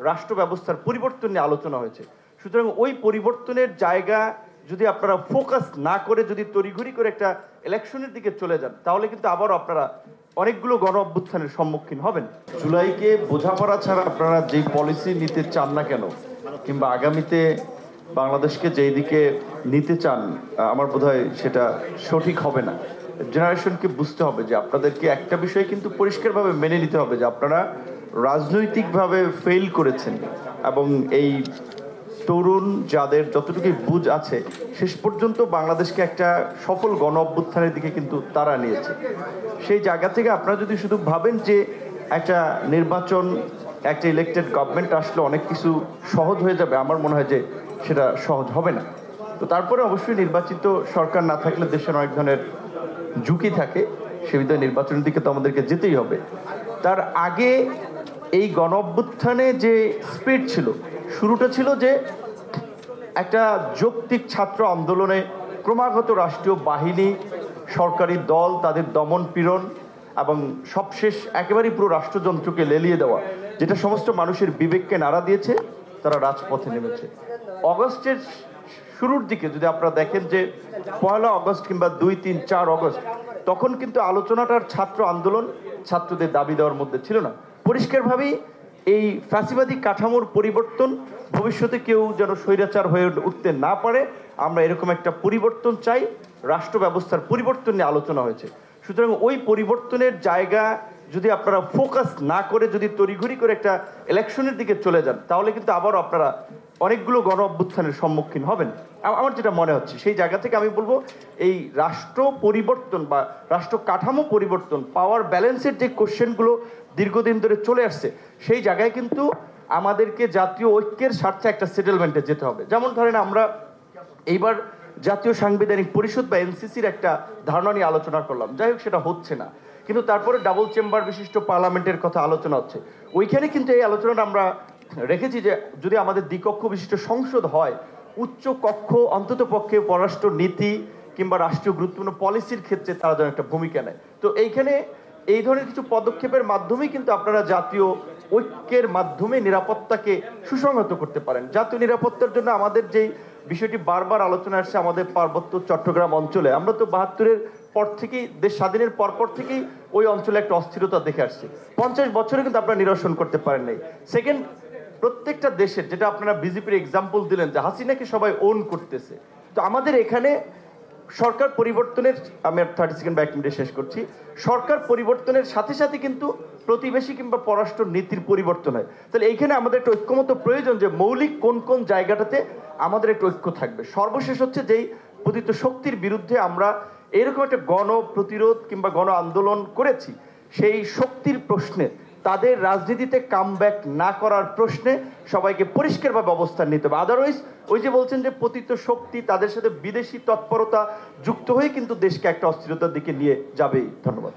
রাষ্ট্র ব্যবস্থার পরিবর্তন নিয়ে আলোচনা হয়েছে। সুতরাং ওই পরিবর্তনের জায়গা যদি আপনারা ফোকাস না করে যদি তড়িঘড়ি করে একটা ইলেকশনের দিকে চলে যান, তাহলে কিন্তু আবারও আপনারা অনেকগুলো গণ অভ্যুত্থানের সম্মুখীন হবেন। জুলাইকে বোঝাপড়া ছাড়া আপনারা যেই পলিসি নিতে চান না কেন, কিংবা আগামীতে বাংলাদেশকে যেই দিকে নিতে চান, আমার বোধহয় সেটা সঠিক হবে না। জেনারেশনকে বুঝতে হবে যে আপনাদেরকে একটা বিষয় কিন্তু পরিষ্কারভাবে মেনে নিতে হবে যে আপনারা রাজনৈতিকভাবে ফেল করেছেন, এবং এই তরুণ যাদের যতটুকু বুঝ আছে শেষ পর্যন্ত বাংলাদেশকে একটা সফল গণ অভ্যুত্থানের দিকে কিন্তু তারা নিয়েছে। সেই জায়গা থেকে আপনারা যদি শুধু ভাবেন যে একটা নির্বাচন, একটা ইলেকটেড গভর্নমেন্ট আসলে অনেক কিছু সহজ হয়ে যাবে, আমার মনে হয় যে সেটা সহজ হবে না। তো তারপরে অবশ্যই নির্বাচিত সরকার না থাকলে দেশের অনেক ধরনের ঝুঁকি থাকে, সে বিধায় নির্বাচনের দিকে তো আমাদেরকে যেতেই হবে। তার আগে এই গণ অভ্যুত্থানে যে স্পিড ছিল, শুরুটা ছিল যে একটা যৌক্তিক ছাত্র আন্দোলনে ক্রমাগত রাষ্ট্রীয় বাহিনী, সরকারি দল, তাদের দমন পীড়ন এবং সবশেষ একেবারেই পুরো রাষ্ট্রযন্ত্রকে লেলিয়ে দেওয়া, যেটা সমস্ত মানুষের বিবেককে নাড়া দিয়েছে, তারা রাজপথে নেমেছে। অগস্টের শুরুর দিকে যদি আপনারা দেখেন যে 1 আগস্ট কিংবা 2, 3, 4 আগস্ট, তখন কিন্তু আলোচনাটার ছাত্র আন্দোলন, ছাত্রদের দাবি দেওয়ার মধ্যে ছিল না। পরিষ্কারভাবেই এই ফ্যাসিবাদী কাঠামোর পরিবর্তন, ভবিষ্যতে কেউ যেন স্বৈরাচার হয়ে উঠতে না পারে, আমরা এরকম একটা পরিবর্তন চাই, রাষ্ট্র ব্যবস্থার পরিবর্তন নিয়ে আলোচনা হয়েছে। সুতরাং ওই পরিবর্তনের জায়গা যদি আপনারা ফোকাস না করে যদি তড়িঘড়ি করে একটা ইলেকশনের দিকে চলে যান, তাহলে কিন্তু আবারও আপনারা অনেকগুলো গণ অভ্যুত্থানের সম্মুখীন হবেন। আমার যেটা মনে হচ্ছে সেই জায়গা থেকে আমি বলবো, এই রাষ্ট্র পরিবর্তন বা রাষ্ট্র কাঠামো পরিবর্তন, পাওয়ার ব্যালেন্সের যে কোশ্চেনগুলো দীর্ঘদিন ধরে চলে আসছে, সেই জায়গায় কিন্তু আমাদেরকে জাতীয় ঐক্যের স্বার্থে একটা সেটেলমেন্টে যেতে হবে। যেমন ধরেন আমরা এইবার জাতীয় সাংবিধানিক পরিষদ বা এনসিসির একটা ধারণা নিয়ে আলোচনা করলাম, যাই হোক সেটা হচ্ছে না, কিন্তু তারপরে ডাবল চেম্বার বিশিষ্ট পার্লামেন্টের কথা আলোচনা হচ্ছে। ওইখানে কিন্তু এই আলোচনাটা আমরা রেখেছি যে যদি আমাদের দ্বিকক্ষ বিশিষ্ট সংসদ হয়, উচ্চ কক্ষ অন্তত পক্ষে পররাষ্ট্র নীতি কিংবা রাষ্ট্রীয় গুরুত্বপূর্ণ পলিসির ক্ষেত্রে তারা যেন একটা ভূমিকা নেয়। তো এইখানে এই ধরনের কিছু পদক্ষেপের মাধ্যমেই কিন্তু আপনারা জাতীয় ঐক্যের মাধ্যমে নিরাপত্তাকে সুসংহত করতে পারেন। জাতীয় নিরাপত্তার জন্য আমাদের যেই বিষয়টি বারবার আলোচনা আসছে, আমাদের পার্বত্য চট্টগ্রাম অঞ্চলে আমরা তো 72-এর পর থেকেই, দেশ স্বাধীনের পরপর থেকেই ওই অঞ্চলে একটা অস্থিরতা দেখে আসছে। 50 বছরে কিন্তু আপনারা নিরসন করতে পারেন নাই। সেকেন্ড, প্রত্যেকটা দেশের, যেটা আপনারা বিজেপির এক্সাম্পল দিলেন যে হাসিনাকে সবাই ওন করতেছে, তো আমাদের এখানে সরকার পরিবর্তনের, আমি 30 সেকেন্ড বা 1 মিনিটে শেষ করছি, সরকার পরিবর্তনের সাথে সাথে কিন্তু প্রতিবেশী কিংবা পররাষ্ট্র নীতির পরিবর্তন হয়। তাহলে এইখানে আমাদের একটা ঐক্যমত প্রয়োজন যে মৌলিক কোন কোন জায়গাটাতে আমাদের একটা ঐক্য থাকবে। সর্বশেষ হচ্ছে যেই পতিত শক্তির বিরুদ্ধে আমরা এরকম একটা গণ প্রতিরোধ কিংবা গণ আন্দোলন করেছি, সেই শক্তির প্রশ্নে, তাদের রাজনীতিতে কামব্যাক না করার প্রশ্নে সবাইকে পরিষ্কারভাবে অবস্থান নিতে হবে। আদারওয়াইজ ওই যে বলছেন যে পতিত শক্তি, তাদের সাথে বিদেশি তৎপরতা যুক্ত হয়ে কিন্তু দেশকে একটা অস্থিরতার দিকে নিয়ে যাবেই। ধন্যবাদ।